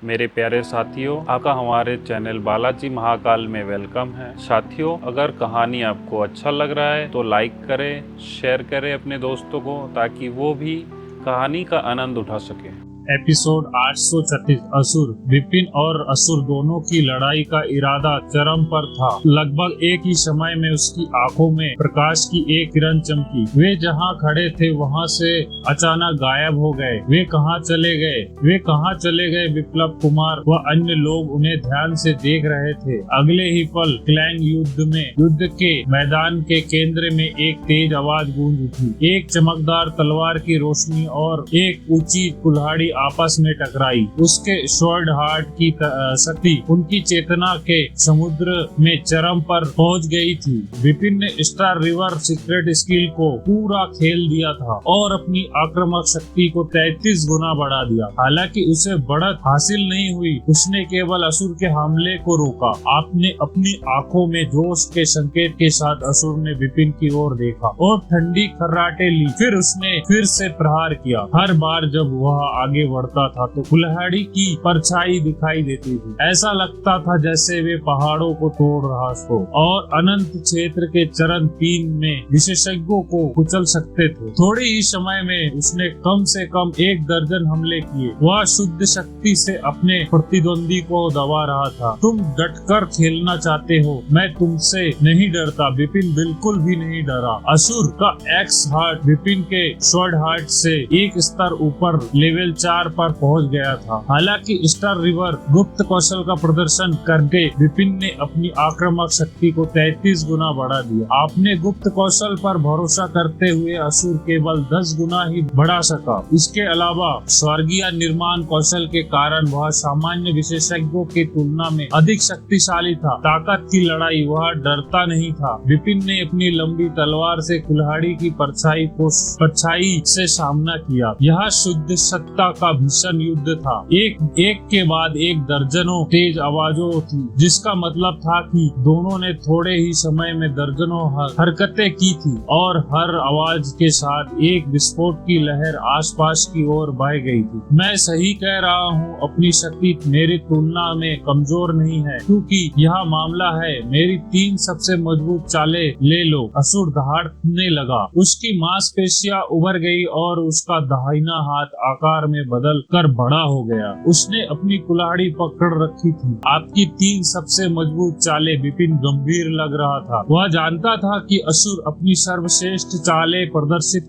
मेरे प्यारे साथियों, आपका हमारे चैनल बालाजी महाकाल में वेलकम है। साथियों, अगर कहानी आपको अच्छा लग रहा है तो लाइक करें, शेयर करें अपने दोस्तों को, ताकि वो भी कहानी का आनंद उठा सके। एपिसोड 836 असुर। विपिन और असुर दोनों की लड़ाई का इरादा चरम पर था। लगभग एक ही समय में उसकी आंखों में प्रकाश की एक किरण चमकी। वे जहां खड़े थे वहां से अचानक गायब हो गए। वे कहां चले गए? विप्लव कुमार व अन्य लोग उन्हें ध्यान से देख रहे थे। अगले ही पल क्लैंग युद्ध के मैदान के केंद्र में एक तेज आवाज गूंज उठी। एक चमकदार तलवार की रोशनी और एक ऊंची कुल्हाड़ी आपस में टकराई। उसके स्वॉर्ड हार्ट की शक्ति उनकी चेतना के समुद्र में चरम पर पहुंच गई थी। विपिन ने स्टार रिवर सीक्रेट स्किल को पूरा खेल दिया था और अपनी आक्रामक शक्ति को 33 गुना बढ़ा दिया। हालांकि उसे बढ़त हासिल नहीं हुई, उसने केवल असुर के हमले को रोका। आपने अपनी आंखों में जोश के संकेत के साथ असुर ने विपिन की ओर देखा और ठंडी खर्राटे ली। फिर उसने फिर से प्रहार किया। हर बार जब वह आगे बढ़ता था तो कुल्हाड़ी की परछाई दिखाई देती थी। ऐसा लगता था जैसे वे पहाड़ों को तोड़ रहा हो और अनंत क्षेत्र के चरण 3 में विशेषज्ञों को कुचल सकते थे। थोड़ी ही समय में उसने कम से कम 1 दर्जन हमले किए। वह शुद्ध शक्ति से अपने प्रतिद्वंदी को दबा रहा था। तुम डटकर खेलना चाहते हो, मैं तुमसे नहीं डरता। विपिन बिल्कुल भी नहीं डरा। असुर का एक्स हार्ट विपिन के स्वॉर्ड हार्ट से एक स्तर ऊपर लेवल 4 पर पहुंच गया था। हालांकि स्टार रिवर गुप्त कौशल का प्रदर्शन करके विपिन ने अपनी आक्रामक शक्ति को 33 गुना बढ़ा दिया। आपने गुप्त कौशल पर भरोसा करते हुए असुर केवल 10 गुना ही बढ़ा सका। इसके अलावा स्वर्गीय निर्माण कौशल के कारण वह सामान्य विशेषज्ञों की तुलना में अधिक शक्तिशाली था। ताकत की लड़ाई वह डरता नहीं था। विपिन ने अपनी लंबी तलवार से कुल्हाड़ी की परछाई से सामना किया। यह शुद्ध सत्ता का भीषण युद्ध था। एक के बाद एक दर्जनों तेज आवाजों थी, जिसका मतलब था कि दोनों ने थोड़े ही समय में दर्जनों हरकतें की थी और हर आवाज के साथ एक विस्फोट की लहर आसपास की ओर बह गई थी। मैं सही कह रहा हूँ, अपनी शक्ति मेरी तुलना में कमजोर नहीं है, क्योंकि यह मामला है। मेरी 3 सबसे मजबूत चालें ले लो। असुर दहाड़ने लगा। उसकी मांसपेशियां उभर गई और उसका दाहिना हाथ आकार में बदल कर बड़ा हो गया। उसने अपनी कुल्हाड़ी पकड़ रखी थी। आपकी 3 सबसे मजबूत चालें। विपिन गंभीर लग रहा था। वह जानता था कि असुर अपनी सर्वश्रेष्ठ चालें प्रदर्शित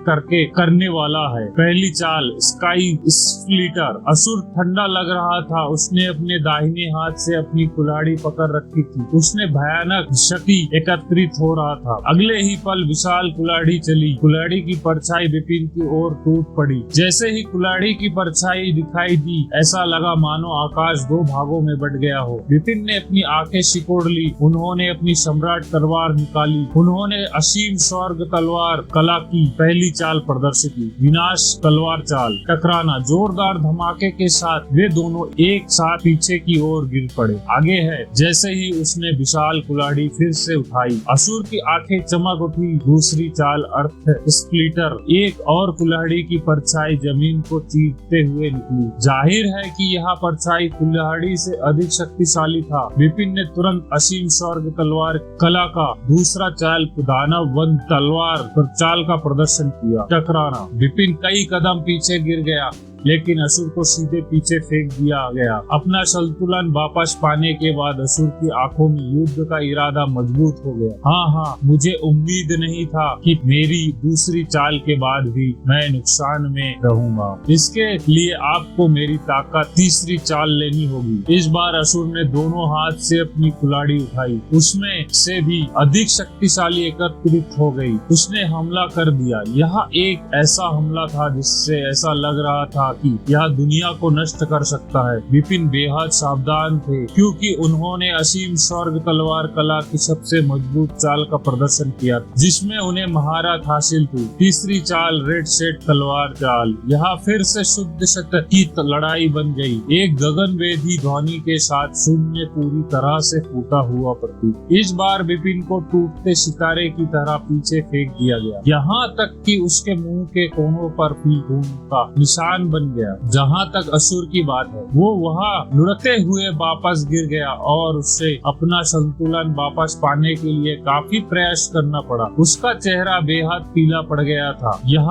करने वाला है। पहली चाल स्काई स्प्लिटर। असुर ठंडा लग रहा था। उसने अपने दाहिने हाथ से अपनी कुल्हाड़ी पकड़ रखी थी। उसने भयानक शक्ति एकत्रित हो रहा था। अगले ही पल विशाल कुल्हाड़ी चली। कुल्हाड़ी की परछाई विपिन की ओर टूट पड़ी। जैसे ही कुल्हाड़ी की परछाई दिखाई दी, ऐसा लगा मानो आकाश 2 भागों में बट गया हो। विपिन ने अपनी आंखें सिकोड़ ली। उन्होंने अपनी सम्राट तलवार निकाली। उन्होंने असीम स्वर्ग तलवार कला की पहली चाल प्रदर्शित की, विनाश तलवार चाल। टकराना। जोरदार धमाके के साथ वे दोनों एक साथ पीछे की ओर गिर पड़े। आगे है। जैसे ही उसने विशाल कुल्हाड़ी फिर से उठाई, असुर की आंखें चमक उठी। दूसरी चाल अर्थ स्प्लिटर। एक और कुल्हाड़ी की परछाई जमीन को चीरते हुए निकली। जाहिर है कि यह परछाई कुल्हाड़ी से अधिक शक्तिशाली था। विपिन ने तुरंत असीम स्वर्ग तलवार कला का दूसरा चाल दानव वन तलवार पर चाल का प्रदर्शन किया। टकराना। विपिन कई कदम पीछे गिर गया, लेकिन असुर को सीधे पीछे फेंक दिया गया। अपना संतुलन वापस पाने के बाद असुर की आंखों में युद्ध का इरादा मजबूत हो गया। हाँ, मुझे उम्मीद नहीं था कि मेरी दूसरी चाल के बाद भी मैं नुकसान में रहूंगा। इसके लिए आपको मेरी ताकत तीसरी चाल लेनी होगी। इस बार असुर ने दोनों हाथ से अपनी कुल्हाड़ी उठाई। उसमें से भी अधिक शक्तिशाली एकत्रित हो गई। उसने हमला कर दिया। यह एक ऐसा हमला था जिससे ऐसा लग रहा था कि यह दुनिया को नष्ट कर सकता है। विपिन बेहद सावधान थे, क्योंकि उन्होंने असीम स्वर्ग तलवार कला की सबसे मजबूत चाल का प्रदर्शन किया, जिसमें उन्हें महारत हासिल थी। तीसरी चाल रेड सेट तलवार चाल। यहाँ फिर से शुद्ध शक्ति की लड़ाई बन गई। एक गगनभेदी ध्वनि के साथ शून्य पूरी तरह से फूटा हुआ प्रतीक। इस बार विपिन को टूटते सितारे की तरह पीछे फेंक दिया गया, यहाँ तक कि उसके मुंह के कोनों पर भी खून का निशान बन गया। जहाँ तक असुर की बात है, वो वहाँ लुढ़कते हुए वापस गिर गया और उसे अपना संतुलन वापस पाने के लिए काफी प्रयास करना पड़ा। उसका चेहरा बेहद पीला पड़ गया था। यह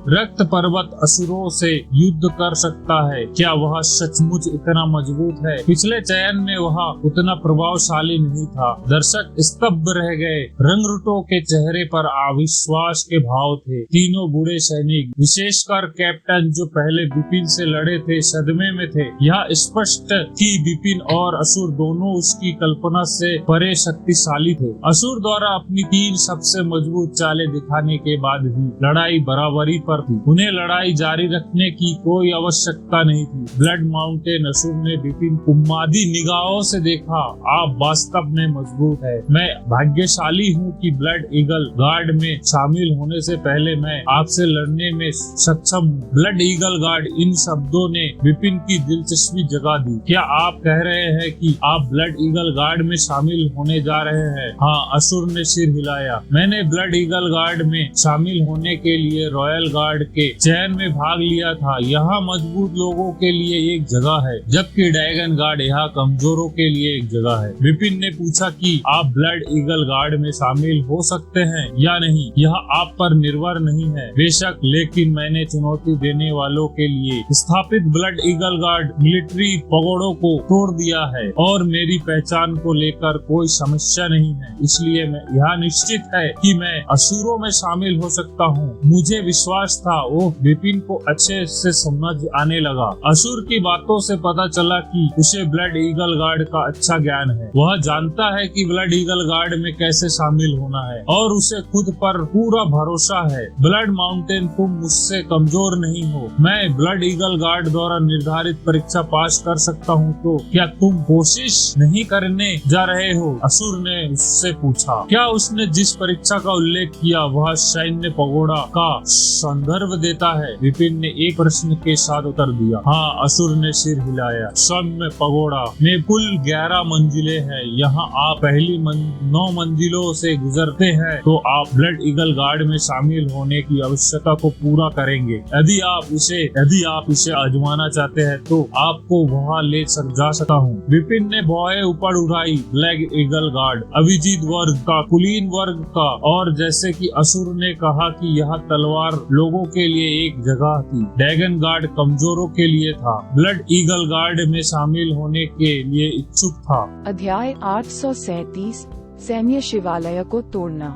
रक्त पर्वत असुरों से युद्ध कर सकता है? क्या वह सचमुच इतना मजबूत है? पिछले चयन में वह उतना प्रभावशाली नहीं था। दर्शक स्तब्ध रह गए। रंगरूटों के चेहरे पर अविश्वास के भाव थे। तीनों बूढ़े सैनिक, विशेषकर कैप्टन जो पहले विपिन से लड़े थे, सदमे में थे। यह स्पष्ट कि विपिन और असुर दोनों उसकी कल्पना से परे शक्तिशाली थे। असुर द्वारा अपनी 3 सबसे मजबूत चालें दिखाने के बाद भी लड़ाई बराबरी पर थी। उन्हें लड़ाई जारी रखने की कोई आवश्यकता नहीं थी। ब्लड माउंटेन असुर ने विपिन को मादी निगाहों से देखा। आप वास्तव में मजबूत है। मैं भाग्यशाली हूँ कि ब्लड ईगल गार्ड में शामिल होने से पहले मैं आपसे लड़ने में सक्षम हूँ। ब्लड ईगल गार्ड, इन शब्दों ने विपिन की दिलचस्पी जगा दी। क्या आप कह रहे हैं कि आप ब्लड ईगल गार्ड में शामिल होने जा रहे हैं? हाँ, असुर ने सिर हिलाया। मैंने ब्लड ईगल गार्ड में शामिल होने के लिए रॉयल गार्ड के चयन में भाग लिया था। यहाँ मजबूत लोगों के लिए एक जगह है, जबकि ड्रैगन गार्ड यहाँ कमजोरों के लिए एक जगह है। विपिन ने पूछा कि आप ब्लड ईगल गार्ड में शामिल हो सकते हैं या नहीं। यह आप पर निर्भर नहीं है। बेशक, लेकिन मैंने चुनौती देने वालों के लिए स्थापित ब्लड ईगल गार्ड मिलिट्री पगोड़ों को तोड़ दिया है और मेरी पहचान को लेकर कोई समस्या नहीं है। इसलिए मैं यह निश्चित है कि मैं असुरों में शामिल हो सकता हूँ। मुझे विश्वास था। वो विपिन को अच्छे से समझ आने लगा। असुर की बातों से पता चला कि उसे ब्लड ईगल गार्ड का अच्छा ज्ञान है। वह जानता है कि ब्लड ईगल गार्ड में कैसे शामिल होना है और उसे खुद पर पूरा भरोसा है। ब्लड माउंटेन, तुम मुझसे कमजोर नहीं हो। मैं ब्लड ईगल गार्ड द्वारा निर्धारित परीक्षा पास कर सकता हूँ, तो क्या तुम कोशिश नहीं करने जा रहे हो? असुर ने उससे पूछा। क्या उसने जिस परीक्षा का उल्लेख किया वह सैन्य पगोड़ा का संदर्भ देता है? विपिन ने एक प्रश्न के साथ उत्तर दिया। हाँ, असुर ने सिर हिलाया। सैन्य पगोड़ा में कुल 11 मंजिलें हैं। यहाँ आप पहली 9 मंजिलों से गुजरते हैं तो आप ब्लड ईगल गार्ड में शामिल होने की आवश्यकता को पूरा करेंगे। यदि आप इसे आजमाना चाहते हैं तो आपको वहाँ ले जा सकता हूँ। विपिन ने भौहें ऊपर उठाई। ब्लैक ईगल गार्ड अभिजीत वर्ग का, कुलीन वर्ग का, और जैसे कि असुर ने कहा कि यह तलवार लोगों के लिए एक जगह थी, ड्रैगन गार्ड कमजोरों के लिए था। ब्लड ईगल गार्ड में शामिल होने के लिए इच्छुक था। अध्याय 837 सैन्य शिवालय को तोड़ना।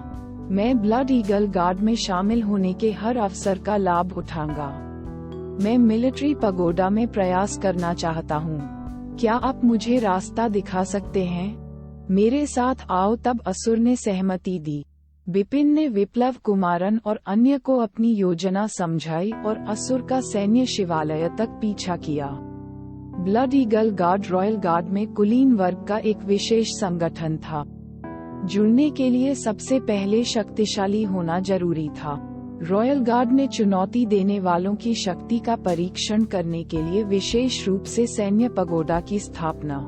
मैं ब्लड ईगल गार्ड में शामिल होने के हर अवसर का लाभ उठाऊंगा। मैं मिलिट्री पगोडा में प्रयास करना चाहता हूँ। क्या आप मुझे रास्ता दिखा सकते हैं? मेरे साथ आओ। तब असुर ने सहमति दी। विपिन ने विप्लव कुमारन और अन्य को अपनी योजना समझाई और असुर का सैन्य शिवालय तक पीछा किया। Blood eagle guard royal guard में कुलीन वर्ग का एक विशेष संगठन था। जुड़ने के लिए सबसे पहले शक्तिशाली होना जरूरी था। रॉयल गार्ड ने चुनौती देने वालों की शक्ति का परीक्षण करने के लिए विशेष रूप से सैन्य पगोडा की स्थापना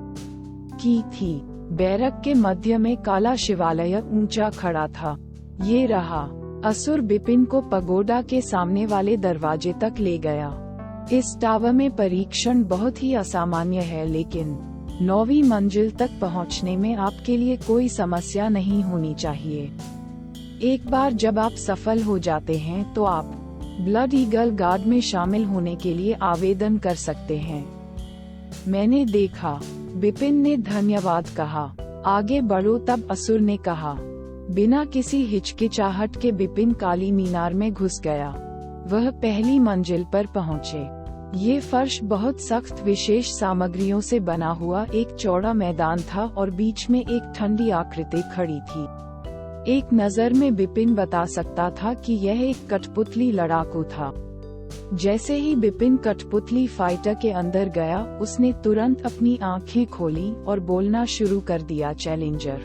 की थी। बैरक के मध्य में काला शिवालय ऊंचा खड़ा था। ये रहा। असुर विपिन को पगोडा के सामने वाले दरवाजे तक ले गया। इस टावर में परीक्षण बहुत ही असामान्य है, लेकिन 9वीं मंजिल तक पहुंचने में आपके लिए कोई समस्या नहीं होनी चाहिए। एक बार जब आप सफल हो जाते हैं तो आप ब्लड ईगल गार्ड में शामिल होने के लिए आवेदन कर सकते हैं। मैंने देखा। विपिन ने धन्यवाद कहा। आगे बढ़ो। तब असुर ने कहा। बिना किसी हिचकिचाहट के विपिन काली मीनार में घुस गया। वह पहली मंजिल पर पहुंचे। ये फर्श बहुत सख्त विशेष सामग्रियों से बना हुआ एक चौड़ा मैदान था और बीच में एक ठंडी आकृति खड़ी थी। एक नजर में विपिन बता सकता था कि यह एक कठपुतली लड़ाकू था। जैसे ही विपिन कठपुतली फाइटर के अंदर गया, उसने तुरंत अपनी आंखें खोली और बोलना शुरू कर दिया। चैलेंजर,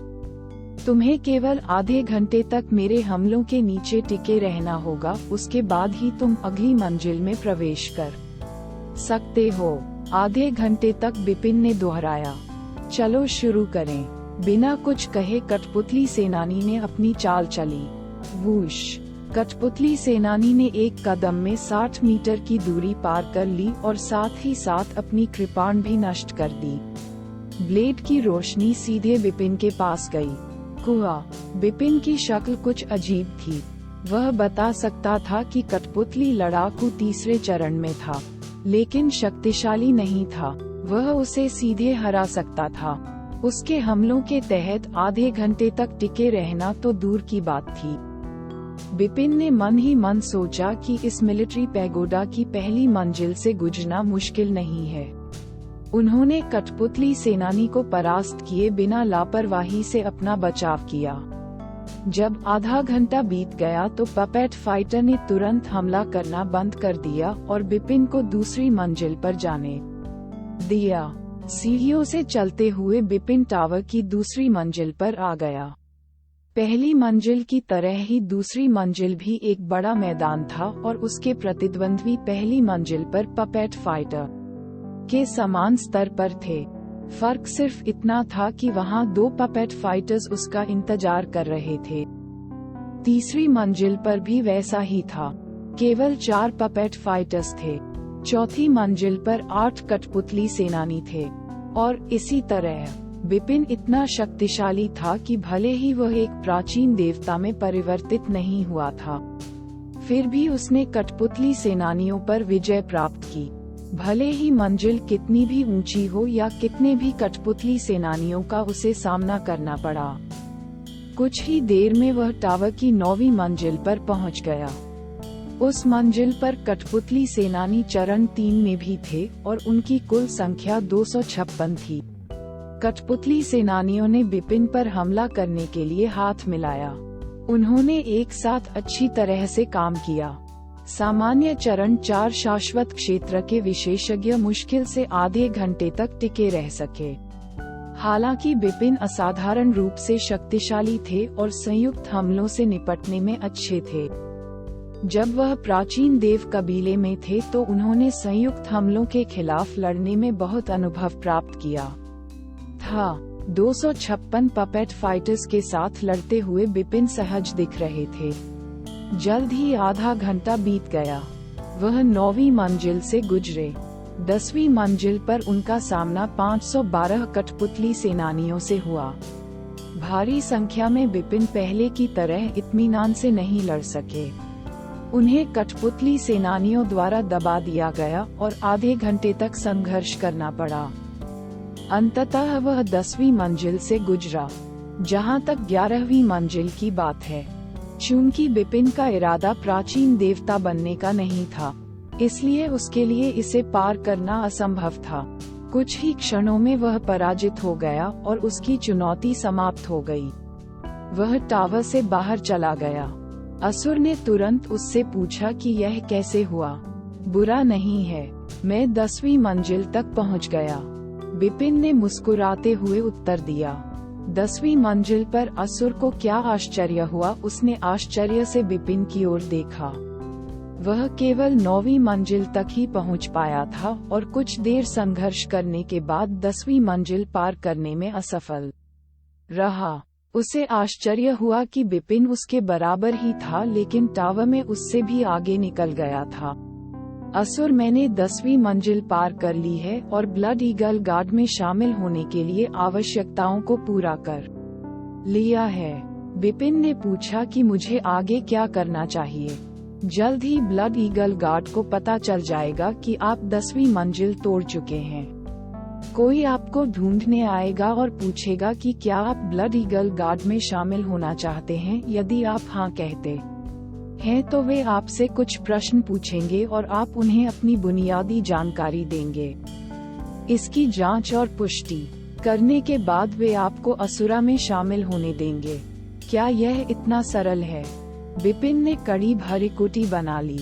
तुम्हें केवल आधे घंटे तक मेरे हमलों के नीचे टिके रहना होगा। उसके बाद ही तुम अगली मंजिल में प्रवेश कर सकते हो। आधे घंटे तक विपिन ने दोहराया। चलो शुरू करें। बिना कुछ कहे कठपुतली सेनानी ने अपनी चाल चली। वूश! कठपुतली सेनानी ने एक कदम में 60 मीटर की दूरी पार कर ली और साथ ही साथ अपनी कृपाण भी नष्ट कर दी। ब्लेड की रोशनी सीधे विपिन के पास गई। हुआ। विपिन की शक्ल कुछ अजीब थी। वह बता सकता था कि कठपुतली लड़ाकू तीसरे चरण में था, लेकिन शक्तिशाली नहीं था। वह उसे सीधे हरा सकता था। उसके हमलों के तहत आधे घंटे तक टिके रहना तो दूर की बात थी। विपिन ने मन ही मन सोचा कि इस मिलिट्री पैगोडा की पहली मंजिल से गुजरना मुश्किल नहीं है। उन्होंने कठपुतली सेनानी को परास्त किए बिना लापरवाही से अपना बचाव किया। जब आधा घंटा बीत गया तो पपेट फाइटर ने तुरंत हमला करना बंद कर दिया और विपिन को दूसरी मंजिल पर जाने दिया। सीढ़ियों से चलते हुए विपिन टावर की दूसरी मंजिल पर आ गया। पहली मंजिल की तरह ही दूसरी मंजिल भी एक बड़ा मैदान था और उसके प्रतिद्वंद्वी पहली मंजिल पर पपेट फाइटर के समान स्तर पर थे। फर्क सिर्फ इतना था कि वहां 2 पपेट फाइटर्स उसका इंतजार कर रहे थे। तीसरी मंजिल पर भी वैसा ही था, केवल 4 पपेट फाइटर्स थे। चौथी मंजिल पर 8 कठपुतली सेनानी थे और इसी तरह। विपिन इतना शक्तिशाली था कि भले ही वह एक प्राचीन देवता में परिवर्तित नहीं हुआ था, फिर भी उसने कठपुतली सेनानियों पर विजय प्राप्त की। भले ही मंजिल कितनी भी ऊंची हो या कितने भी कठपुतली सेनानियों का उसे सामना करना पड़ा। कुछ ही देर में वह टावर की 9वीं मंजिल पर पहुंच गया। उस मंजिल पर कठपुतली सेनानी चरण 3 में भी थे और उनकी कुल संख्या 256 थी। कठपुतली सेनानियों ने विपिन पर हमला करने के लिए हाथ मिलाया। उन्होंने एक साथ अच्छी तरह से काम किया। सामान्य चरण 4 शाश्वत क्षेत्र के विशेषज्ञ मुश्किल से आधे घंटे तक टिके रह सके। हालांकि विपिन असाधारण रूप से शक्तिशाली थे और संयुक्त हमलों से निपटने में अच्छे थे। जब वह प्राचीन देव कबीले में थे तो उन्होंने संयुक्त हमलों के खिलाफ लड़ने में बहुत अनुभव प्राप्त किया था। 256 पपेट फाइटर्स के साथ लड़ते हुए विपिन सहज दिख रहे थे। जल्द ही आधा घंटा बीत गया। वह 9वीं मंजिल से गुजरे। 10वीं मंजिल पर उनका सामना 512 कठपुतली सेनानियों से हुआ। भारी संख्या में विपिन पहले की तरह इत्मीनान से नहीं लड़ सके। उन्हें कठपुतली सेनानियों द्वारा दबा दिया गया और आधे घंटे तक संघर्ष करना पड़ा। अंततः वह 10वीं मंजिल से गुजरा। जहां तक 11वीं मंजिल की बात है, चूंकि विपिन का इरादा प्राचीन देवता बनने का नहीं था, इसलिए उसके लिए इसे पार करना असंभव था। कुछ ही क्षणों में वह पराजित हो गया और उसकी चुनौती समाप्त हो गई। वह टावर से बाहर चला गया। असुर ने तुरंत उससे पूछा कि यह कैसे हुआ। बुरा नहीं है, मैं 10वीं मंजिल तक पहुंच गया, विपिन ने मुस्कुराते हुए उत्तर दिया। 10वीं मंजिल पर असुर को क्या आश्चर्य हुआ। उसने आश्चर्य से विपिन की ओर देखा। वह केवल 9वीं मंजिल तक ही पहुंच पाया था और कुछ देर संघर्ष करने के बाद 10वीं मंजिल पार करने में असफल रहा। उसे आश्चर्य हुआ कि विपिन उसके बराबर ही था, लेकिन टावर में उससे भी आगे निकल गया था। असुर, मैंने 10वीं मंजिल पार कर ली है और ब्लड ईगल गार्ड में शामिल होने के लिए आवश्यकताओं को पूरा कर लिया है। विपिन ने पूछा कि मुझे आगे क्या करना चाहिए। जल्द ही ब्लड ईगल गार्ड को पता चल जाएगा कि आप 10वीं मंजिल तोड़ चुके हैं। कोई आपको ढूंढने आएगा और पूछेगा कि क्या आप ब्लड ईगल गार्ड में शामिल होना चाहते हैं। यदि आप हाँ कहते हैं तो वे आपसे कुछ प्रश्न पूछेंगे और आप उन्हें अपनी बुनियादी जानकारी देंगे। इसकी जांच और पुष्टि करने के बाद वे आपको असुरा में शामिल होने देंगे। क्या यह इतना सरल है? विपिन ने कड़ी भरिकुटी बना ली।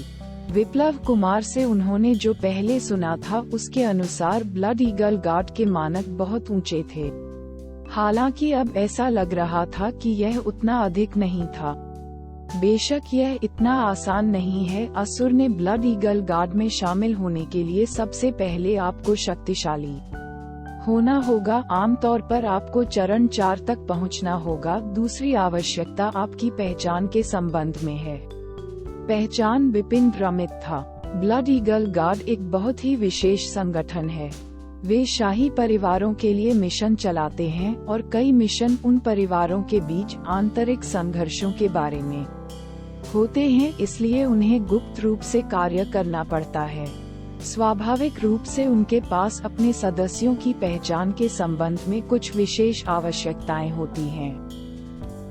विप्लव कुमार से उन्होंने जो पहले सुना था उसके अनुसार ब्लड ईगल गार्ड के मानक बहुत ऊंचे थे। हालांकि अब ऐसा लग रहा था कि यह उतना अधिक नहीं था। बेशक यह इतना आसान नहीं है। असुर ने ब्लड ईगल गार्ड में शामिल होने के लिए सबसे पहले आपको शक्तिशाली होना होगा। आमतौर पर आपको चरण 4 तक पहुंचना होगा। दूसरी आवश्यकता आपकी पहचान के संबंध में है। पहचान बिपिन भ्रमित था। ब्लड ईगल गार्ड एक बहुत ही विशेष संगठन है। वे शाही परिवारों के लिए मिशन चलाते हैं और कई मिशन उन परिवारों के बीच आंतरिक संघर्षों के बारे में होते हैं, इसलिए उन्हें गुप्त रूप से कार्य करना पड़ता है। स्वाभाविक रूप से उनके पास अपने सदस्यों की पहचान के संबंध में कुछ विशेष आवश्यकताएं होती हैं।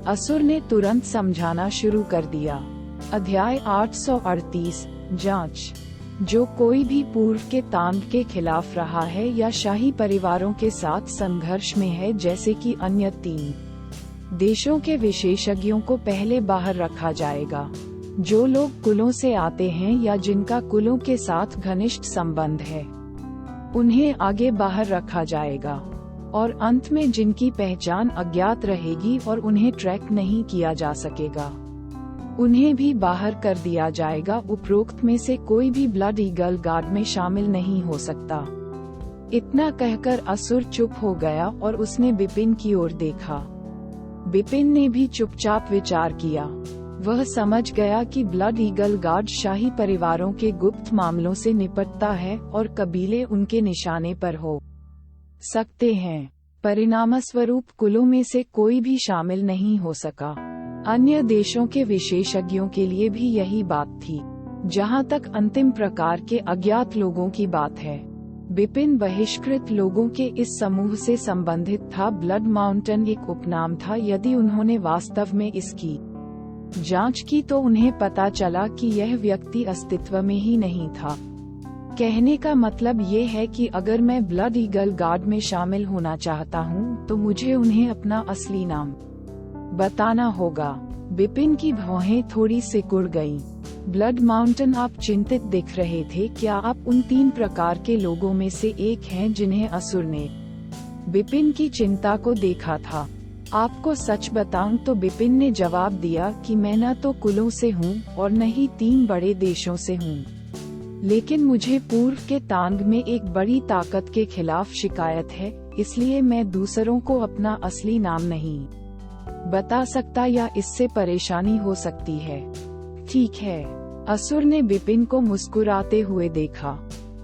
असुर ने तुरंत समझाना शुरू कर दिया। अध्याय 838 जांच। जो कोई भी पूर्व के तांग के खिलाफ रहा है या शाही परिवारों के साथ संघर्ष में है, जैसे कि अन्य 3 देशों के विशेषज्ञों को पहले बाहर रखा जाएगा। जो लोग कुलों से आते हैं या जिनका कुलों के साथ घनिष्ठ संबंध है, उन्हें आगे बाहर रखा जाएगा। और अंत में जिनकी पहचान अज्ञात रहेगी और उन्हें ट्रैक नहीं किया जा सकेगा, उन्हें भी बाहर कर दिया जाएगा। उपरोक्त में से कोई भी ब्लड ईगल गार्ड में शामिल नहीं हो सकता। इतना कहकर असुर चुप हो गया और उसने बिपिन की ओर देखा। बिपिन ने भी चुपचाप विचार किया। वह समझ गया कि ब्लड ईगल गार्ड शाही परिवारों के गुप्त मामलों से निपटता है और कबीले उनके निशाने पर हो सकते हैं। परिणामस्वरूप कुलों में से कोई भी शामिल नहीं हो सका। अन्य देशों के विशेषज्ञों के लिए भी यही बात थी। जहां तक अंतिम प्रकार के अज्ञात लोगों की बात है, बिपिन बहिष्कृत लोगों के इस समूह से संबंधित था। ब्लड माउंटेन एक उपनाम था। यदि उन्होंने वास्तव में इसकी जांच की तो उन्हें पता चला कि यह व्यक्ति अस्तित्व में ही नहीं था। कहने का मतलब ये है कि अगर मैं ब्लड ईगल गार्ड में शामिल होना चाहता हूँ तो मुझे उन्हें अपना असली नाम बताना होगा। बिपिन की भौहें थोड़ी सिकुड़ गईं। ब्लड माउंटेन, आप चिंतित दिख रहे थे। क्या आप उन 3 प्रकार के लोगों में से एक हैं जिन्हें असुर ने बिपिन की चिंता को देखा था? आपको सच बताऊं तो बिपिन ने जवाब दिया कि मैं न तो कुलों से हूं और न ही 3 बड़े देशों से हूं, लेकिन मुझे पूर्व के तांग में एक बड़ी ताकत के खिलाफ शिकायत है, इसलिए मैं दूसरों को अपना असली नाम नहीं बता सकता या इससे परेशानी हो सकती है। ठीक है, असुर ने बिपिन को मुस्कुराते हुए देखा।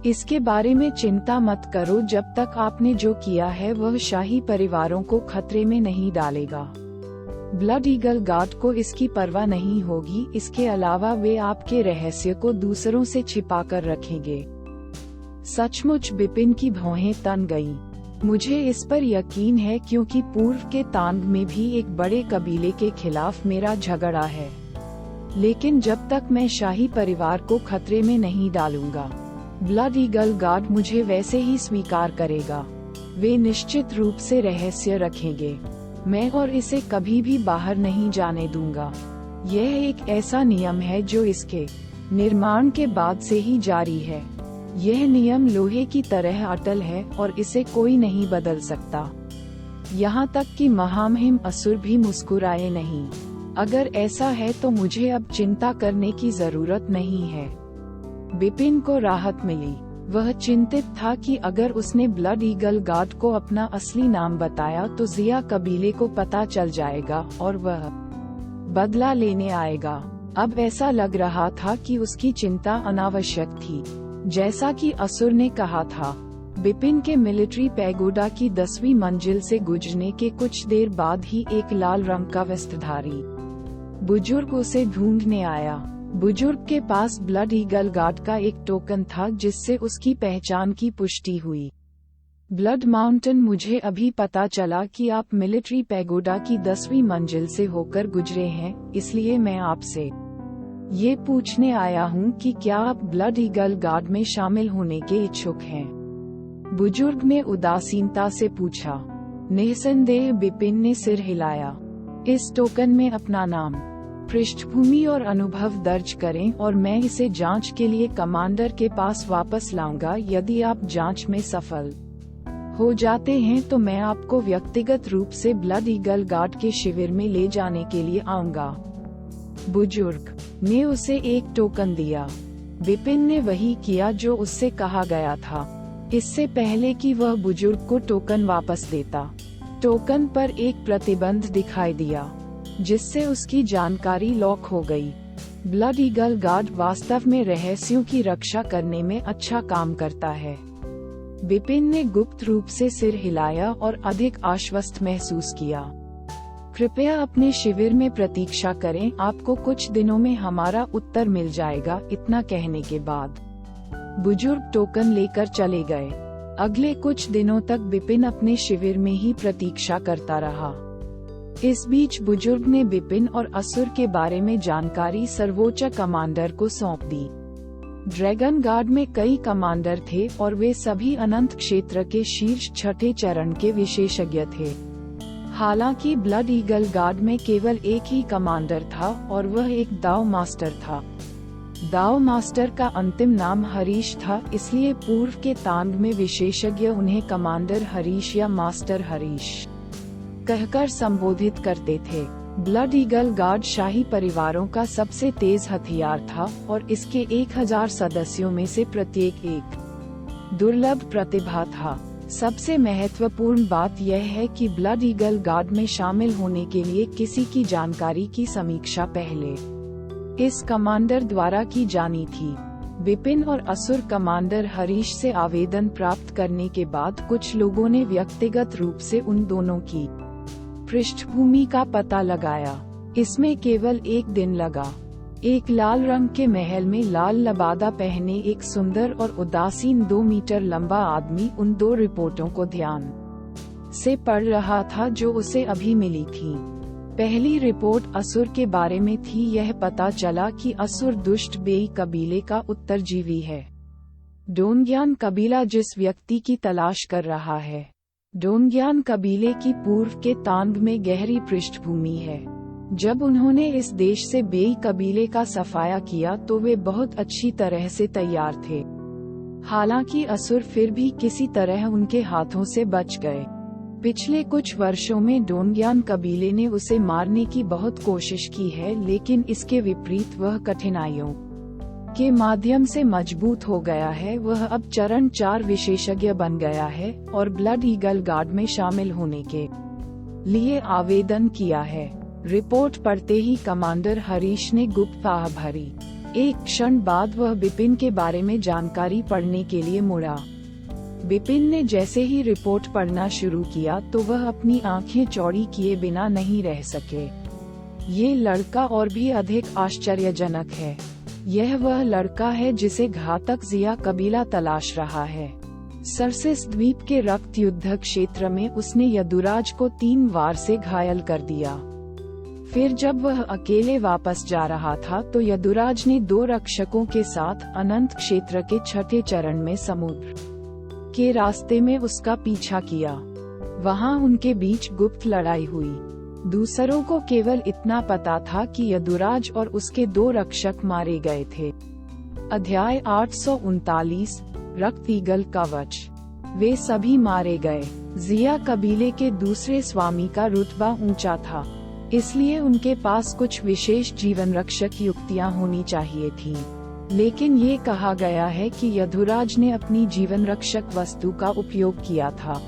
इसके बारे में चिंता मत करो। जब तक आपने जो किया है वह शाही परिवारों को खतरे में नहीं डालेगा। ब्लड ईगल गार्ड को इसकी परवाह नहीं होगी। इसके अलावा वे आपके रहस्य को दूसरों से छिपा कर रखेंगे। सचमुच बिपिन की भौहें तन गईं। मुझे इस पर यकीन है क्योंकि पूर्व के तांग में भी एक बड़े कबीले के खिलाफ मेरा झगड़ा है। लेकिन जब तक मैं शाही परिवार को खतरे में नहीं डालूंगा, ब्लड ईगल गार्ड मुझे वैसे ही स्वीकार करेगा। वे निश्चित रूप से रहस्य रखेंगे। मैं और इसे कभी भी बाहर नहीं जाने दूंगा। यह एक ऐसा नियम है जो इसके निर्माण के बाद से ही जारी है। यह नियम लोहे की तरह अटल है और इसे कोई नहीं बदल सकता। यहाँ तक कि महामहिम असुर भी मुस्कुराए नहीं। अगर ऐसा है तो मुझे अब चिंता करने की जरूरत नहीं है। बिपिन को राहत मिली। वह चिंतित था कि अगर उसने ब्लड ईगल गार्ड को अपना असली नाम बताया तो जिया कबीले को पता चल जाएगा और वह बदला लेने आएगा। अब ऐसा लग रहा था कि उसकी चिंता अनावश्यक थी। जैसा कि असुर ने कहा था, बिपिन के मिलिट्री पैगोडा की 10वीं मंजिल से गुजरने के कुछ देर बाद ही एक लाल रंग का वस्त्रधारी बुजुर्ग उसे ढूंढने आया। बुजुर्ग के पास ब्लड ईगल गार्ड का एक टोकन था जिससे उसकी पहचान की पुष्टि हुई। ब्लड माउंटेन, मुझे अभी पता चला कि आप मिलिट्री पैगोडा की 10वीं मंजिल से होकर गुजरे हैं, इसलिए मैं आपसे ये पूछने आया हूँ कि क्या आप ब्लड ईगल गार्ड में शामिल होने के इच्छुक हैं? बुजुर्ग ने उदासीनता से पूछा। निसंदेह, बिपिन ने सिर हिलाया। इस टोकन में अपना नाम, पृष्ठभूमि और अनुभव दर्ज करें और मैं इसे जांच के लिए कमांडर के पास वापस लाऊंगा। यदि आप जांच में सफल हो जाते हैं तो मैं आपको व्यक्तिगत रूप से ब्लड ईगल गार्ड के शिविर में ले जाने के लिए आऊंगा। बुजुर्ग ने उसे एक टोकन दिया। बिपिन ने वही किया जो उससे कहा गया था। इससे पहले कि वह बुजुर्ग को टोकन वापस देता, टोकन पर एक प्रतिबंध दिखाई दिया जिससे उसकी जानकारी लॉक हो गई। ब्लड ईगल गार्ड वास्तव में रहस्यों की रक्षा करने में अच्छा काम करता है। विपिन ने गुप्त रूप से सिर हिलाया और अधिक आश्वस्त महसूस किया। कृपया अपने शिविर में प्रतीक्षा करें, आपको कुछ दिनों में हमारा उत्तर मिल जाएगा। इतना कहने के बाद बुजुर्ग टोकन लेकर चले गए। अगले कुछ दिनों तक विपिन अपने शिविर में ही प्रतीक्षा करता रहा। इस बीच बुजुर्ग ने विपिन और असुर के बारे में जानकारी सर्वोच्च कमांडर को सौंप दी। ड्रैगन गार्ड में कई कमांडर थे और वे सभी अनंत क्षेत्र के शीर्ष छठे चरण के विशेषज्ञ थे। हालांकि ब्लड ईगल गार्ड में केवल एक ही कमांडर था और वह एक दाव मास्टर था। दाव मास्टर का अंतिम नाम हरीश था, इसलिए पूर्व के तांग में विशेषज्ञ उन्हें कमांडर हरीश या मास्टर हरीश कहकर संबोधित करते थे। ब्लड ईगल गार्ड शाही परिवारों का सबसे तेज हथियार था और इसके 1000 सदस्यों में से प्रत्येक एक दुर्लभ प्रतिभा था। सबसे महत्वपूर्ण बात यह है कि ब्लड ईगल गार्ड में शामिल होने के लिए किसी की जानकारी की समीक्षा पहले इस कमांडर द्वारा की जानी थी। विपिन और असुर कमांडर हरीश से आवेदन प्राप्त करने के बाद कुछ लोगों ने व्यक्तिगत रूप से उन दोनों की पृष्ठभूमि का पता लगाया। इसमें केवल एक दिन लगा। एक लाल रंग के महल में लाल लबादा पहने एक सुंदर और उदासीन 2 मीटर लंबा आदमी उन 2 रिपोर्टों को ध्यान से पढ़ रहा था जो उसे अभी मिली थी। पहली रिपोर्ट असुर के बारे में थी। यह पता चला कि असुर दुष्ट बेई कबीले का उत्तरजीवी है। डोंग्यान कबीला जिस व्यक्ति की तलाश कर रहा है। डोंग्यान कबीले की पूर्व के तांग में गहरी पृष्ठभूमि है। जब उन्होंने इस देश से बेई कबीले का सफाया किया तो वे बहुत अच्छी तरह से तैयार थे। हालांकि असुर फिर भी किसी तरह उनके हाथों से बच गए। पिछले कुछ वर्षों में डोंग्यान कबीले ने उसे मारने की बहुत कोशिश की है, लेकिन इसके विपरीत वह कठिनाइयों के माध्यम से मजबूत हो गया है। वह अब चरण 4 विशेषज्ञ बन गया है और ब्लड ईगल गार्ड में शामिल होने के लिए आवेदन किया है। रिपोर्ट पढ़ते ही कमांडर हरीश ने गुप्त आह भरी। एक क्षण बाद वह विपिन के बारे में जानकारी पढ़ने के लिए मुड़ा। विपिन ने जैसे ही रिपोर्ट पढ़ना शुरू किया तो वह अपनी आंखें चौड़ी किए बिना नहीं रह सके। ये लड़का और भी अधिक आश्चर्यजनक है। यह वह लड़का है जिसे घातक जिया कबीला तलाश रहा है। सरसिस द्वीप के रक्त युद्ध क्षेत्र में उसने यदुराज को 3 वार से घायल कर दिया। फिर जब वह अकेले वापस जा रहा था तो यदुराज ने 2 रक्षकों के साथ अनंत क्षेत्र के छठे चरण में समुद्र के रास्ते में उसका पीछा किया। वहां उनके बीच गुप्त लड़ाई हुई। दूसरों को केवल इतना पता था कि यदुराज और उसके 2 रक्षक मारे गए थे। अध्याय 839 रक्त ईगल कवच। वे सभी मारे गए। जिया कबीले के दूसरे स्वामी का रुतबा ऊंचा था, इसलिए उनके पास कुछ विशेष जीवन रक्षक युक्तियां होनी चाहिए थी। लेकिन ये कहा गया है कि यदुराज ने अपनी जीवन रक्षक वस्तु का उपयोग किया था,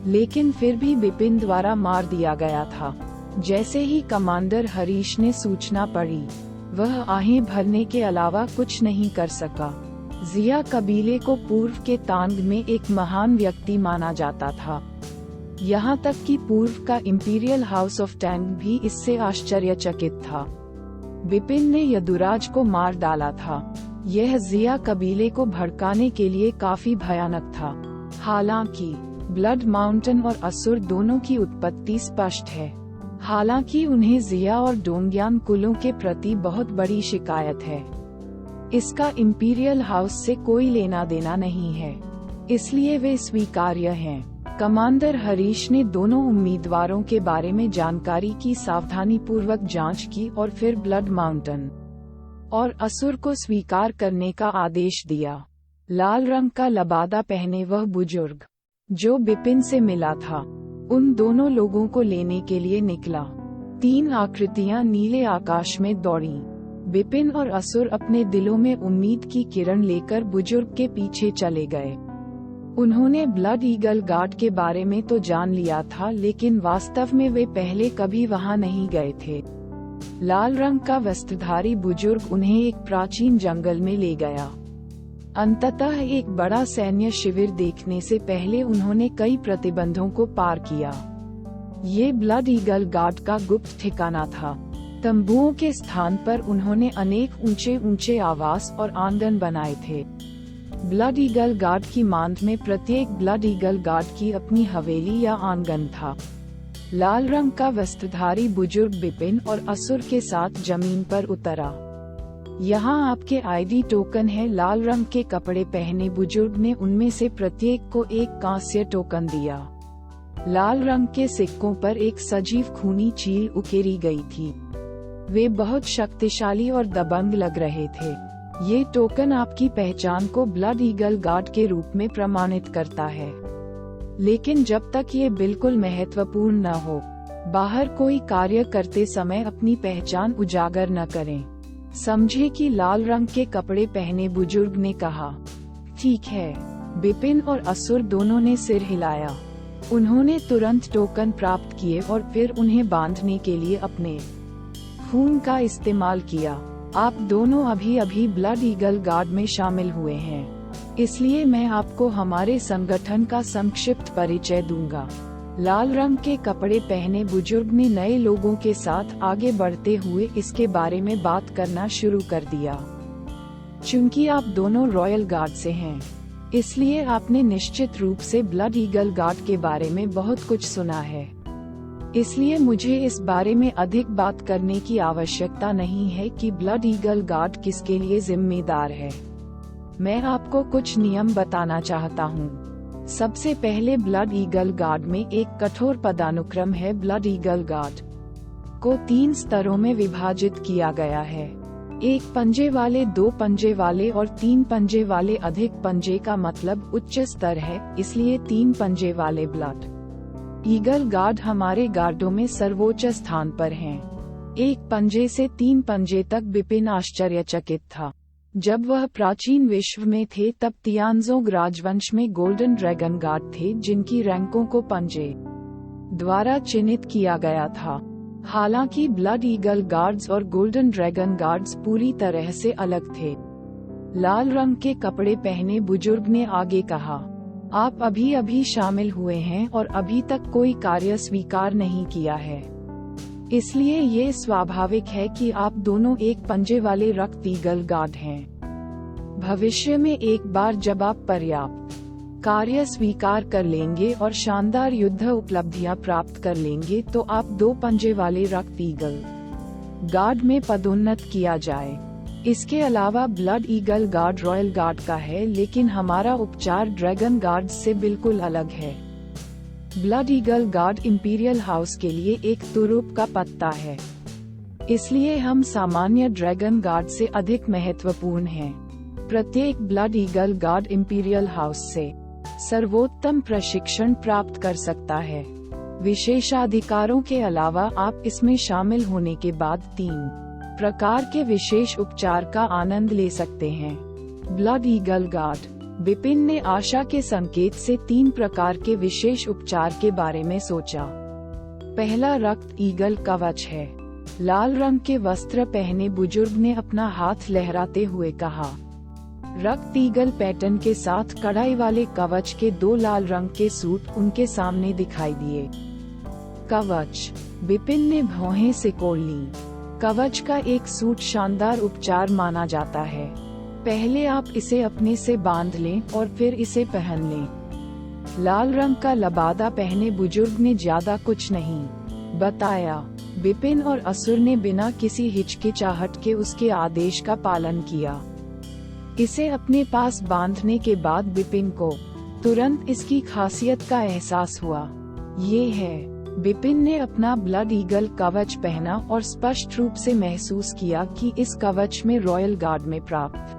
लेकिन फिर भी विपिन द्वारा मार दिया गया था। जैसे ही कमांडर हरीश ने सूचना पढ़ी, वह आहें भरने के अलावा कुछ नहीं कर सका। जिया कबीले को पूर्व के तांग में एक महान व्यक्ति माना जाता था। यहाँ तक कि पूर्व का इंपीरियल हाउस ऑफ टैंग भी इससे आश्चर्यचकित था। विपिन ने यदुराज को मार डाला था। यह जिया कबीले को भड़काने के लिए काफी भयानक था। हालांकि ब्लड माउंटेन और असुर दोनों की उत्पत्ति स्पष्ट है। हालांकि उन्हें जिया और डोंग्यान कुलों के प्रति बहुत बड़ी शिकायत है। इसका इंपीरियल हाउस से कोई लेना देना नहीं है, इसलिए वे स्वीकार्य हैं। कमांडर हरीश ने दोनों उम्मीदवारों के बारे में जानकारी की सावधानी पूर्वक जांच की और फिर ब्लड माउंटेन और असुर को स्वीकार करने का आदेश दिया। लाल रंग का लबादा पहने वह बुजुर्ग जो विपिन से मिला था, उन दोनों लोगों को लेने के लिए निकला। 3 आकृतियां नीले आकाश में दौड़ीं। विपिन और असुर अपने दिलों में उम्मीद की किरण लेकर बुजुर्ग के पीछे चले गए। उन्होंने ब्लड ईगल गार्ड के बारे में तो जान लिया था, लेकिन वास्तव में वे पहले कभी वहां नहीं गए थे। लाल रंग का वस्त्रधारी बुजुर्ग उन्हें एक प्राचीन जंगल में ले गया। अंततः एक बड़ा सैन्य शिविर देखने से पहले उन्होंने कई प्रतिबंधों को पार किया। ये ब्लड ईगल गार्ड का गुप्त ठिकाना था। तंबुओं के स्थान पर उन्होंने अनेक ऊंचे ऊंचे आवास और आंगन बनाए थे। ब्लड ईगल गार्ड की मांद में प्रत्येक ब्लड ईगल गार्ड की अपनी हवेली या आंगन था। लाल रंग का वस्त्रधारी बुजुर्ग बिपिन और असुर के साथ जमीन पर उतरा। यहाँ आपके आईडी टोकन है। लाल रंग के कपड़े पहने बुजुर्ग ने उनमें से प्रत्येक को एक कांस्य टोकन दिया। लाल रंग के सिक्कों पर एक सजीव खूनी चील उकेरी गई थी। वे बहुत शक्तिशाली और दबंग लग रहे थे। ये टोकन आपकी पहचान को ब्लड ईगल गार्ड के रूप में प्रमाणित करता है, लेकिन जब तक ये बिल्कुल महत्वपूर्ण न हो, बाहर कोई कार्य करते समय अपनी पहचान उजागर न करें। समझे कि लाल रंग के कपड़े पहने बुजुर्ग ने कहा। ठीक है। बिपिन और असुर दोनों ने सिर हिलाया। उन्होंने तुरंत टोकन प्राप्त किए और फिर उन्हें बांधने के लिए अपने खून का इस्तेमाल किया। आप दोनों अभी ब्लड ईगल गार्ड में शामिल हुए हैं, इसलिए मैं आपको हमारे संगठन का संक्षिप्त परिचय दूंगा। लाल रंग के कपड़े पहने बुजुर्ग ने नए लोगों के साथ आगे बढ़ते हुए इसके बारे में बात करना शुरू कर दिया। चूंकि आप दोनों रॉयल गार्ड से हैं, इसलिए आपने निश्चित रूप से ब्लड ईगल गार्ड के बारे में बहुत कुछ सुना है। इसलिए मुझे इस बारे में अधिक बात करने की आवश्यकता नहीं है कि ब्लड ईगल गार्ड किसके लिए जिम्मेदार है। मैं आपको कुछ नियम बताना चाहता हूँ। सबसे पहले ब्लड ईगल गार्ड में एक कठोर पदानुक्रम है। ब्लड ईगल गार्ड को 3 स्तरों में विभाजित किया गया है। 1 पंजे वाले, 2 पंजे वाले और 3 पंजे वाले। अधिक पंजे का मतलब उच्च स्तर है, इसलिए 3 पंजे वाले ब्लड ईगल गार्ड हमारे गार्डों में सर्वोच्च स्थान पर हैं। 1 पंजे से 3 पंजे तक बिपिन आश्चर्यचकित था। जब वह प्राचीन विश्व में थे तब तियानजोंग राजवंश में गोल्डन ड्रैगन गार्ड थे, जिनकी रैंकों को पंजे द्वारा चिन्हित किया गया था। हालांकि ब्लड ईगल गार्ड्स और गोल्डन ड्रैगन गार्ड्स पूरी तरह से अलग थे। लाल रंग के कपड़े पहने बुजुर्ग ने आगे कहा, आप अभी शामिल हुए हैं और अभी तक कोई कार्य स्वीकार नहीं किया है, इसलिए ये स्वाभाविक है कि आप दोनों 1 पंजे वाले रक्त ईगल गार्ड हैं। भविष्य में एक बार जब आप पर्याप्त कार्य स्वीकार कर लेंगे और शानदार युद्ध उपलब्धियां प्राप्त कर लेंगे तो आप 2 पंजे वाले रक्त ईगल गार्ड में पदोन्नत किया जाए। इसके अलावा blood eagle guard royal guard का है, लेकिन हमारा उपचार ड्रैगन गार्ड से बिल्कुल अलग है। Blood eagle guard imperial house के लिए एक तुरुप का पत्ता है, इसलिए हम सामान्य ड्रैगन गार्ड से अधिक महत्वपूर्ण हैं। प्रत्येक blood eagle guard imperial house से सर्वोत्तम प्रशिक्षण प्राप्त कर सकता है। विशेषाधिकारों के अलावा आप इसमें शामिल होने के बाद 3 प्रकार के विशेष उपचार का आनंद ले सकते हैं। ब्लड ईगल गार्ड बिपिन ने आशा के संकेत से 3 प्रकार के विशेष उपचार के बारे में सोचा। पहला रक्त ईगल कवच है। लाल रंग के वस्त्र पहने बुजुर्ग ने अपना हाथ लहराते हुए कहा। रक्त ईगल पैटर्न के साथ कढ़ाई वाले कवच के 2 लाल रंग के सूट उनके सामने दिखाई दिए। कवच बिपिन ने भौहें सिकोड़ ली। कवच का एक सूट शानदार उपचार माना जाता है। पहले आप इसे अपने से बांध लें और फिर इसे पहन लें। लाल रंग का लबादा पहने बुजुर्ग ने ज्यादा कुछ नहीं बताया। बिपिन और असुर ने बिना किसी हिचकिचाहट के उसके आदेश का पालन किया। इसे अपने पास बांधने के बाद बिपिन को तुरंत इसकी खासियत का एहसास हुआ। ये है। बिपिन ने अपना ब्लड ईगल कवच पहना और स्पष्ट रूप से महसूस किया कि इस कवच में रॉयल गार्ड में प्राप्त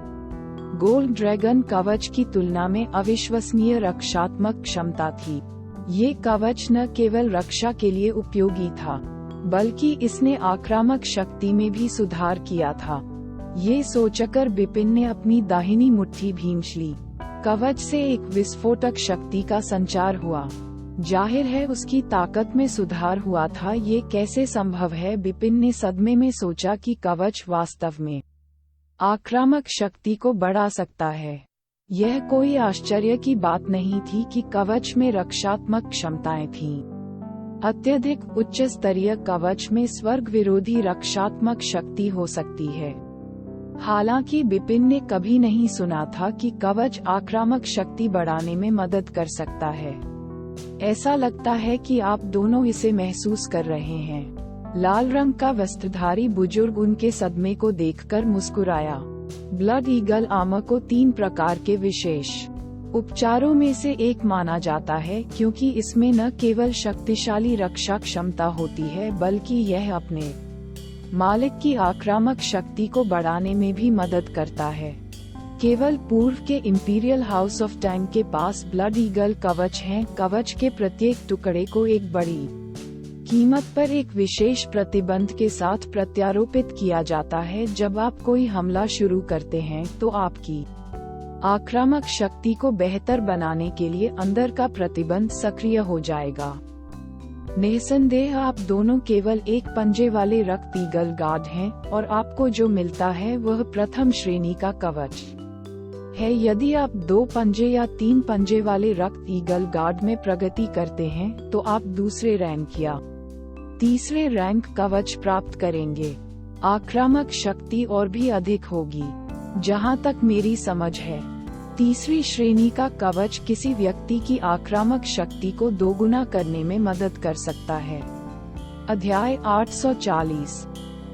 गोल्ड ड्रैगन कवच की तुलना में अविश्वसनीय रक्षात्मक क्षमता थी। ये कवच न केवल रक्षा के लिए उपयोगी था, बल्कि इसने आक्रामक शक्ति में भी सुधार किया था। ये सोचकर बिपिन ने अपनी दाहिनी मुट्ठी भींच ली। कवच से एक विस्फोटक शक्ति का संचार हुआ। जाहिर है उसकी ताकत में सुधार हुआ था। ये कैसे संभव है? बिपिन ने सदमे में सोचा कि कवच वास्तव में आक्रामक शक्ति को बढ़ा सकता है। यह कोई आश्चर्य की बात नहीं थी कि कवच में रक्षात्मक क्षमताएं थीं। अत्यधिक उच्च स्तरीय कवच में स्वर्ग विरोधी रक्षात्मक शक्ति हो सकती है। हालांकि बिपिन ने कभी नहीं सुना था कि कवच आक्रामक शक्ति बढ़ाने में मदद कर सकता है। ऐसा लगता है कि आप दोनों इसे महसूस कर रहे हैं। लाल रंग का वस्त्रधारी बुजुर्ग उनके सदमे को देखकर मुस्कुराया। ब्लड ईगल आर्मर को 3 प्रकार के विशेष उपचारों में से एक माना जाता है, क्योंकि इसमें न केवल शक्तिशाली रक्षा क्षमता होती है बल्कि यह अपने मालिक की आक्रामक शक्ति को बढ़ाने में भी मदद करता है। केवल पूर्व के इंपीरियल हाउस ऑफ टाइम के पास ब्लड ईगल कवच हैं। कवच के प्रत्येक टुकड़े को एक बड़ी कीमत पर एक विशेष प्रतिबंध के साथ प्रत्यारोपित किया जाता है। जब आप कोई हमला शुरू करते हैं तो आपकी आक्रामक शक्ति को बेहतर बनाने के लिए अंदर का प्रतिबंध सक्रिय हो जाएगा। निसंदेह आप दोनों केवल एक पंजे वाले रक्त ईगल गार्ड हैं और आपको जो मिलता है वह प्रथम श्रेणी का कवच है। यदि आप 2 पंजे या 3 पंजे वाले रक्त ईगल गार्ड में प्रगति करते हैं तो आप दूसरे रैंक या तीसरे रैंक कवच प्राप्त करेंगे। आक्रामक शक्ति और भी अधिक होगी। जहां तक मेरी समझ है, तीसरी श्रेणी का कवच किसी व्यक्ति की आक्रामक शक्ति को दोगुना करने में मदद कर सकता है। अध्याय 840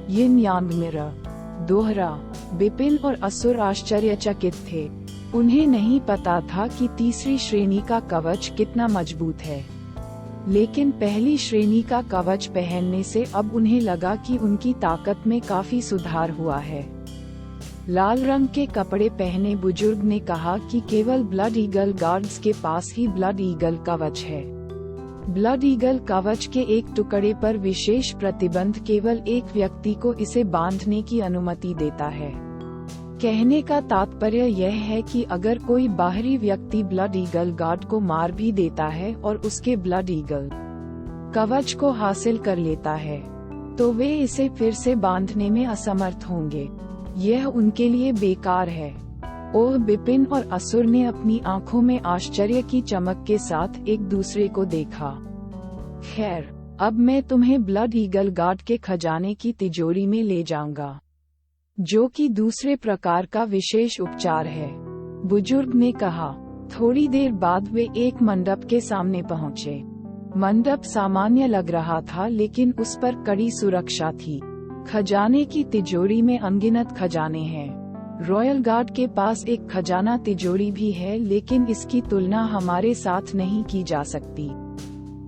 यिन यांग मिरर। दोहरा। बिपिन और असुर आश्चर्यचकित थे। उन्हें नहीं पता था कि तीसरी श्रेणी का कवच कितना मजबूत है, लेकिन पहली श्रेणी का कवच पहनने से अब उन्हें लगा कि उनकी ताकत में काफी सुधार हुआ है। लाल रंग के कपड़े पहने बुजुर्ग ने कहा कि केवल ब्लड ईगल गार्ड्स के पास ही ब्लड ईगल कवच है। ब्लड ईगल कवच के एक टुकड़े पर विशेष प्रतिबंध केवल एक व्यक्ति को इसे बांधने की अनुमति देता है। कहने का तात्पर्य यह है कि अगर कोई बाहरी व्यक्ति ब्लड ईगल गार्ड को मार भी देता है और उसके ब्लड ईगल कवच को हासिल कर लेता है, तो वे इसे फिर से बांधने में असमर्थ होंगे। यह उनके लिए बेकार है। ओह, बिपिन और असुर ने अपनी आंखों में आश्चर्य की चमक के साथ एक दूसरे को देखा। खैर, अब मैं तुम्हें ब्लड ईगल गार्ड के खजाने की तिजोरी में ले जाऊंगा, जो कि दूसरे प्रकार का विशेष उपचार है, बुजुर्ग ने कहा। थोड़ी देर बाद वे एक मंडप के सामने पहुंचे। मंडप सामान्य लग रहा था, लेकिन उस पर कड़ी सुरक्षा थी। खजाने की तिजोरी में अनगिनत खजाने हैं। रॉयल गार्ड के पास एक खजाना तिजोरी भी है, लेकिन इसकी तुलना हमारे साथ नहीं की जा सकती।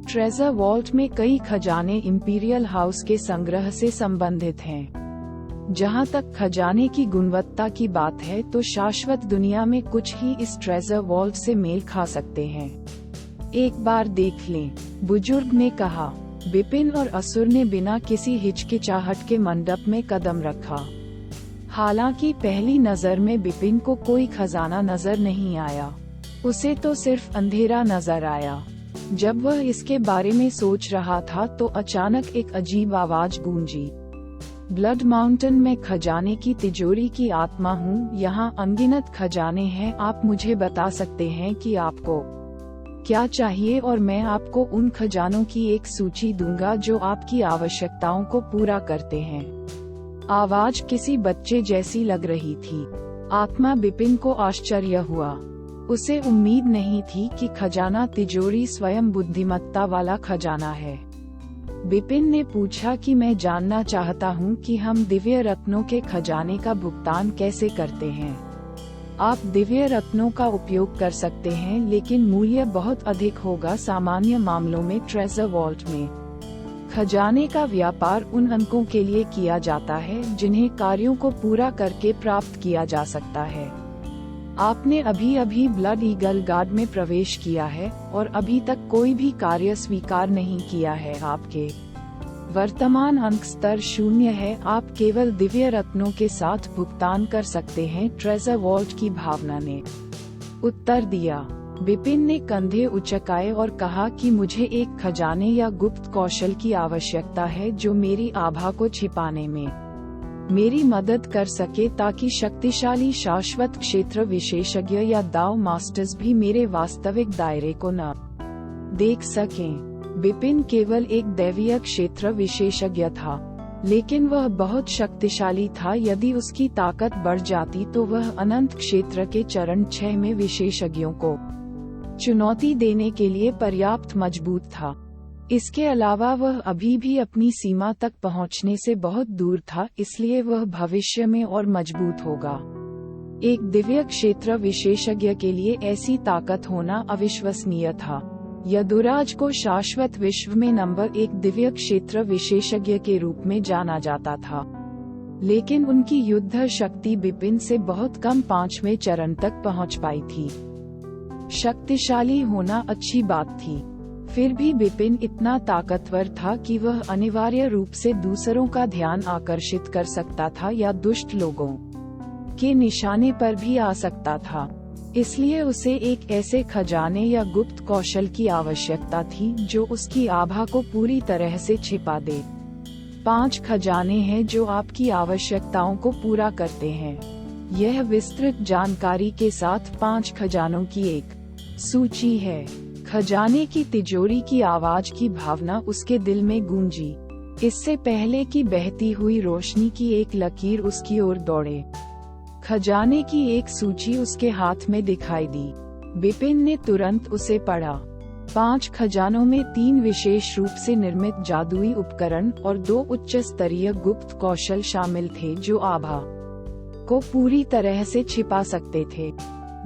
ट्रेजर वॉल्ट में कई खजाने इंपीरियल हाउस के संग्रह से संबंधित हैं। जहां तक खजाने की गुणवत्ता की बात है, तो शाश्वत दुनिया में कुछ ही इस ट्रेजर वॉल्ट से मेल खा सकते हैं। एक बार देख लें, बुजुर्ग ने कहा। बिपिन और असुर ने बिना किसी हिचकिचाहट के मंडप में कदम रखा। हालांकि पहली नजर में बिपिन को कोई खजाना नजर नहीं आया। उसे तो सिर्फ अंधेरा नजर आया। जब वह इसके बारे में सोच रहा था तो अचानक एक अजीब आवाज गूंजी। ब्लड माउंटेन में खजाने की तिजोरी की आत्मा हूँ। यहाँ अनगिनत खजाने हैं। आप मुझे बता सकते हैं कि आपको क्या चाहिए और मैं आपको उन खजानों की एक सूची दूंगा जो आपकी आवश्यकताओं को पूरा करते हैं। आवाज किसी बच्चे जैसी लग रही थी। आत्मा बिपिन को आश्चर्य हुआ। उसे उम्मीद नहीं थी कि खजाना तिजोरी स्वयं बुद्धिमत्ता वाला खजाना है। बिपिन ने पूछा कि मैं जानना चाहता हूँ कि हम दिव्य रत्नों के खजाने का भुगतान कैसे करते हैं। आप दिव्य रत्नों का उपयोग कर सकते हैं, लेकिन मूल्य बहुत अधिक होगा। सामान्य मामलों में ट्रेजर वॉल्ट में खजाने का व्यापार उन अंकों के लिए किया जाता है जिन्हें कार्यों को पूरा करके प्राप्त किया जा सकता है। आपने अभी अभी ब्लड ईगल गार्ड में प्रवेश किया है और अभी तक कोई भी कार्य स्वीकार नहीं किया है। आपके वर्तमान अंक स्तर 0 है। आप केवल दिव्य रत्नों के साथ भुगतान कर सकते हैं, ट्रेजर वॉल्ट की भावना ने उत्तर दिया। विपिन ने कंधे उचकाए और कहा कि मुझे एक खजाने या गुप्त कौशल की आवश्यकता है जो मेरी आभा को छिपाने में मेरी मदद कर सके, ताकि शक्तिशाली शाश्वत क्षेत्र विशेषज्ञ या दाव मास्टर्स भी मेरे वास्तविक दायरे को न देख सकें। विपिन केवल एक दैवीय क्षेत्र विशेषज्ञ था, लेकिन वह बहुत शक्तिशाली था। यदि उसकी ताकत बढ़ जाती तो वह अनंत क्षेत्र के चरण 6 में विशेषज्ञों को चुनौती देने के लिए पर्याप्त मजबूत था। इसके अलावा वह अभी भी अपनी सीमा तक पहुंचने से बहुत दूर था, इसलिए वह भविष्य में और मजबूत होगा। एक दिव्य क्षेत्र विशेषज्ञ के लिए ऐसी ताकत होना अविश्वसनीय था। यदुराज को शाश्वत विश्व में नंबर 1 दिव्य क्षेत्र विशेषज्ञ के रूप में जाना जाता था, लेकिन उनकी युद्ध शक्ति विपिन से बहुत कम 5वें चरण तक पहुंच पाई थी। शक्तिशाली होना अच्छी बात थी, फिर भी विपिन इतना ताकतवर था कि वह अनिवार्य रूप से दूसरों का ध्यान आकर्षित कर सकता था या दुष्ट लोगों के निशाने पर भी आ सकता था। इसलिए उसे एक ऐसे खजाने या गुप्त कौशल की आवश्यकता थी जो उसकी आभा को पूरी तरह से छिपा दे। 5 खजाने हैं जो आपकी आवश्यकताओं को पूरा करते हैं। यह विस्तृत जानकारी के साथ 5 खजानों की एक सूची है। खजाने की तिजोरी की आवाज की भावना उसके दिल में गूंजी, इससे पहले कि बहती हुई रोशनी की एक लकीर उसकी ओर दौड़े। खजाने की एक सूची उसके हाथ में दिखाई दी। विपिन ने तुरंत उसे पढ़ा। 5 खजानों में 3 विशेष रूप से निर्मित जादुई उपकरण और 2 उच्च स्तरीय गुप्त कौशल शामिल थे जो आभा को पूरी तरह से छिपा सकते थे।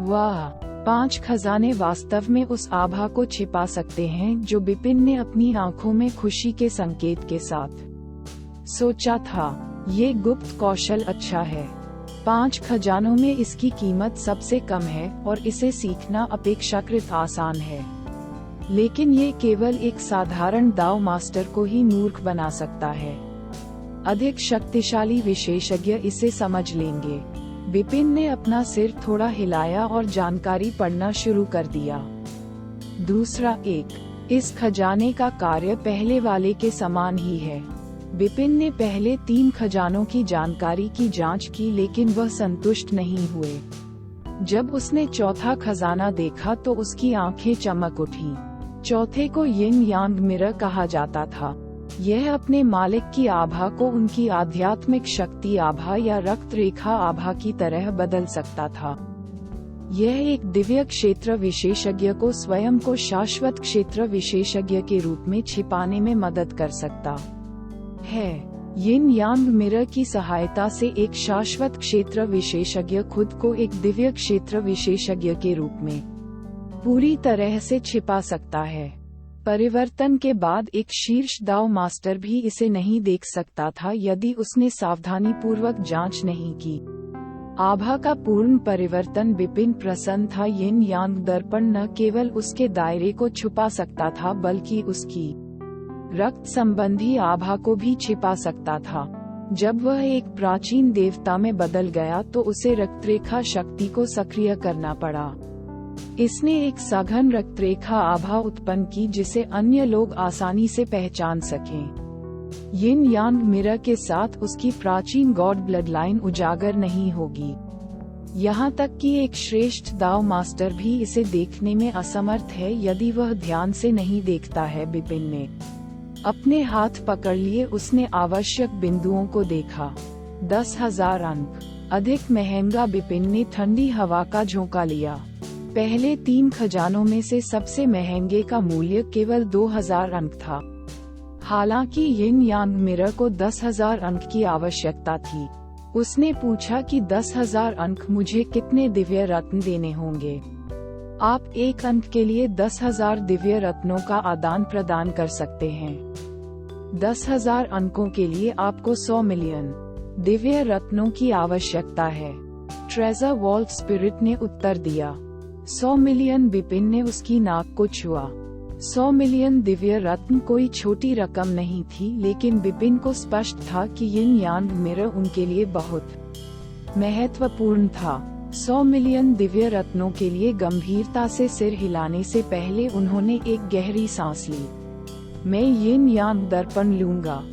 वाह, 5 खजाने वास्तव में उस आभा को छिपा सकते हैं जो विपिन ने अपनी आंखों में खुशी के संकेत के साथ सोचा था। ये गुप्त कौशल अच्छा है। 5 खजानों में इसकी कीमत सबसे कम है और इसे सीखना अपेक्षाकृत आसान है, लेकिन ये केवल एक साधारण दाव मास्टर को ही मूर्ख बना सकता है। अधिक शक्तिशाली विशेषज्ञ इसे समझ लेंगे। विपिन ने अपना सिर थोड़ा हिलाया और जानकारी पढ़ना शुरू कर दिया। दूसरा 1, इस खजाने का कार्य पहले वाले के समान ही है। विपिन ने पहले 3 खजानों की जानकारी की जांच की, लेकिन वह संतुष्ट नहीं हुए। जब उसने चौथा खजाना देखा तो उसकी आंखें चमक उठी। चौथे को यिन यांग मिरर कहा जाता था। यह अपने मालिक की आभा को उनकी आध्यात्मिक शक्ति आभा या रक्त रेखा आभा की तरह बदल सकता था। यह एक दिव्य क्षेत्र विशेषज्ञ को स्वयं को शाश्वत क्षेत्र विशेषज्ञ के रूप में छिपाने में मदद कर सकता है। यिन यांग मिरर की सहायता से एक शाश्वत क्षेत्र विशेषज्ञ खुद को एक दिव्य क्षेत्र विशेषज्ञ के रूप में पूरी तरह से छिपा सकता है। परिवर्तन के बाद एक शीर्ष दाव मास्टर भी इसे नहीं देख सकता था यदि उसने सावधानीपूर्वक जांच नहीं की। आभा का पूर्ण परिवर्तन विपिन प्रसन्न था। यिन यांग दर्पण न केवल उसके दायरे को छुपा सकता था बल्कि उसकी रक्त संबंधी आभा को भी छिपा सकता था। जब वह एक प्राचीन देवता में बदल गया तो उसे रक्तरेखा शक्ति को सक्रिय करना पड़ा। इसने एक सघन रक्तरेखा आभा उत्पन्न की जिसे अन्य लोग आसानी से पहचान सकें। यिन यांग मिरर के साथ उसकी प्राचीन गॉड ब्लड लाइन उजागर नहीं होगी। यहाँ तक कि एक श्रेष्ठ दाव मास्टर भी इसे देखने में असमर्थ है यदि वह ध्यान से नहीं देखता है। विपिन ने अपने हाथ पकड़ लिए। उसने आवश्यक बिंदुओं को देखा। 10,000 अंक। अधिक महंगा। विपिन ने ठंडी हवा का झोंका लिया। पहले 3 खजानों में से सबसे महंगे का मूल्य केवल 2,000 अंक था। हालांकि यिन यांग मिरर को 10,000 अंक की आवश्यकता थी। उसने पूछा कि 10,000 अंक मुझे कितने दिव्य रत्न देने होंगे? आप 1 अंक के लिए 10,000 दिव्य रत्नों का आदान प्रदान कर सकते हैं। 10,000 अंकों के लिए आपको 100 मिलियन दिव्य रत्नों की आवश्यकता है। ट्रेजर वॉल्ट स्पिरिट ने उत्तर दिया। 100 मिलियन। विपिन ने उसकी नाक को छुआ। 100 मिलियन दिव्य रत्न कोई छोटी रकम नहीं थी, लेकिन विपिन को स्पष्ट था कि यिन यांग मिरर उनके लिए बहुत महत्वपूर्ण था। 100 मिलियन दिव्य रत्नों के लिए गंभीरता से सिर हिलाने से पहले उन्होंने एक गहरी सांस ली। मैं यिन यांग दर्पण लूंगा।